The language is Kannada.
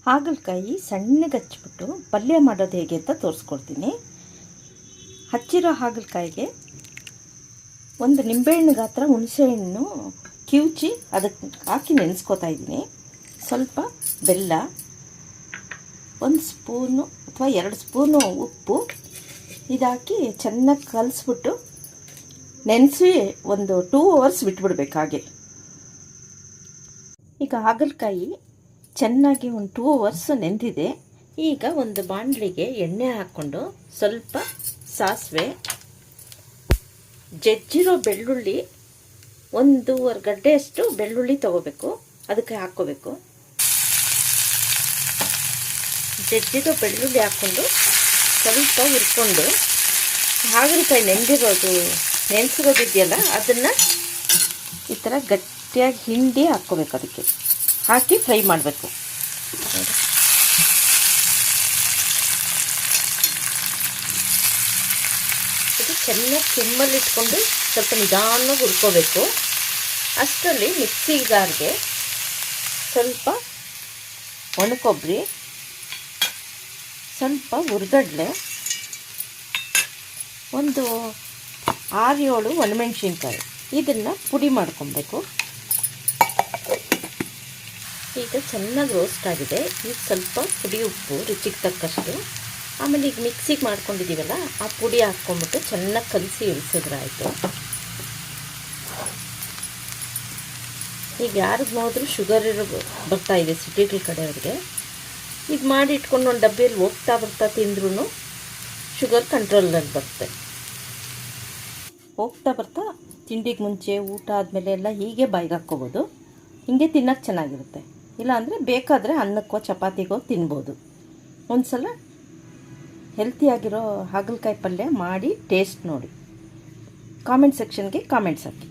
ಹಾಗಲಕಾಯಿ ಸಣ್ಣಗೆ ಹಚ್ಬಿಟ್ಟು ಪಲ್ಯ ಮಾಡೋದು ಹೇಗೆ ಅಂತ ತೋರಿಸ್ಕೊಡ್ತೀನಿ. ಹಚ್ಚಿರೋ ಹಾಗಲಕಾಯಿಗೆ ಒಂದು ನಿಂಬೆಹಣ್ಣು ಗಾತ್ರ ಹುಣಸೆಹಣ್ಣು ಕಿವುಚಿ ಅದಕ್ಕೆ ಹಾಕಿ ನೆನೆಸ್ಕೊತಾ ಇದ್ದೀನಿ. ಸ್ವಲ್ಪ ಬೆಲ್ಲ, 1 ಸ್ಪೂನು ಅಥವಾ 2 ಸ್ಪೂನು ಉಪ್ಪು ಇದಾಕಿ ಚೆನ್ನಾಗಿ ಕಲಿಸ್ಬಿಟ್ಟು ನೆನೆಸಿ ಒಂದು 2 ಅವರ್ಸ್ ಬಿಟ್ಬಿಡ್ಬೇಕು. ಹಾಗೆ ಈಗ ಹಾಗಲಕಾಯಿ ಚೆನ್ನಾಗಿ ಒಂದು 2 ಅವರ್ಸ್ ನೆಂದಿದೆ. ಈಗ ಒಂದು ಬಾಣಲಿಗೆ ಎಣ್ಣೆ ಹಾಕ್ಕೊಂಡು ಸ್ವಲ್ಪ ಸಾಸಿವೆ, ಜಜ್ಜಿರೋ ಬೆಳ್ಳುಳ್ಳಿ, 1.5 ಗಡ್ಡೆಯಷ್ಟು ಬೆಳ್ಳುಳ್ಳಿ ತೊಗೋಬೇಕು, ಅದಕ್ಕೆ ಹಾಕ್ಕೋಬೇಕು. ಜಜ್ಜಿರೋ ಬೆಳ್ಳುಳ್ಳಿ ಹಾಕ್ಕೊಂಡು ಸ್ವಲ್ಪ ಹುರ್ಕೊಂಡು ಹಾಗಲಕಾಯಿ ನೆನೆಸಿರೋದಿದೆಯಲ್ಲ ಅದನ್ನು ಈ ಥರ ಗಟ್ಟಿಯಾಗಿ ಹಿಂಡಿ ಹಾಕ್ಕೋಬೇಕು. ಅದಕ್ಕೆ ಹಾಕಿ ಫ್ರೈ ಮಾಡಬೇಕು. ಇದು ಚೆನ್ನಾಗಿ ಸಿಮ್ಮಲ್ಲಿ ಇಟ್ಕೊಂಡು ಸ್ವಲ್ಪ ನಿಧಾನವಾಗಿ ಹುರ್ಕೋಬೇಕು. ಅಷ್ಟರಲ್ಲಿ ಮಿಕ್ಸಿ ಜಾರ್ಗೆ ಸ್ವಲ್ಪ ಒಣಕೊಬ್ಬರಿ, ಸ್ವಲ್ಪ ಹುರ್ಗಡ್ಲೆ, ಒಂದು 6-7 ಒಣಮೆಣಸಿನ್ಕಾಯಿ ಇದನ್ನು ಪುಡಿ ಮಾಡ್ಕೊಬೇಕು. ಈಗ ಚೆನ್ನಾಗಿ ರೋಸ್ಟ್ ಆಗಿದೆ. ಈಗ ಸ್ವಲ್ಪ ಪುಡಿ ಉಪ್ಪು ರುಚಿಗೆ ತಕ್ಕಷ್ಟು, ಆಮೇಲೆ ಈಗ ಮಿಕ್ಸಿಗೆ ಮಾಡ್ಕೊಂಡಿದ್ದೀವಲ್ಲ ಆ ಪುಡಿ ಹಾಕ್ಕೊಂಬಿಟ್ಟು ಚೆನ್ನಾಗಿ ಕಲಸಿ ಇಳಿಸಿದ್ರಾಯಿತು. ಈಗ ಯಾರಿಗೆ ನೋಡಿದ್ರು ಶುಗರ್ ಬರ್ತಾಯಿದೆ ಸಿಟಿಗಳ ಕಡೆಯವ್ರಿಗೆ. ಇದು ಮಾಡಿ ಇಟ್ಕೊಂಡು ಒಂದು ಡಬ್ಬಿಯಲ್ಲಿ ಹೋಗ್ತಾ ಬರ್ತಾ ತಿಂದ್ರೂ ಶುಗರ್ ಕಂಟ್ರೋಲಲ್ಲಿ ಬರುತ್ತೆ. ಹೋಗ್ತಾ ಬರ್ತಾ ತಿಂಡಿಗೆ ಮುಂಚೆ ಊಟ ಆದಮೇಲೆ ಎಲ್ಲ ಹೀಗೆ ಬಾಯಿಗೆ ಹಾಕ್ಕೋಬೋದು. ಹೀಗೆ ತಿನ್ನೋಕ್ಕೆ ಚೆನ್ನಾಗಿರುತ್ತೆ. ಇಲ್ಲಾಂದರೆ ಬೇಕಾದರೆ ಅನ್ನಕ್ಕೋ ಚಪಾತಿಗೋ ತಿನ್ಬೋದು. ಒಂದು ಸಲ ಹೆಲ್ತಿಯಾಗಿರೋ ಹಾಗಲಕಾಯಿ ಪಲ್ಯ ಮಾಡಿ ಟೇಸ್ಟ್ ನೋಡಿ. ಕಾಮೆಂಟ್ ಸೆಕ್ಷನ್ಗೆ ಕಾಮೆಂಟ್ಸ್ ಹಾಕಿ.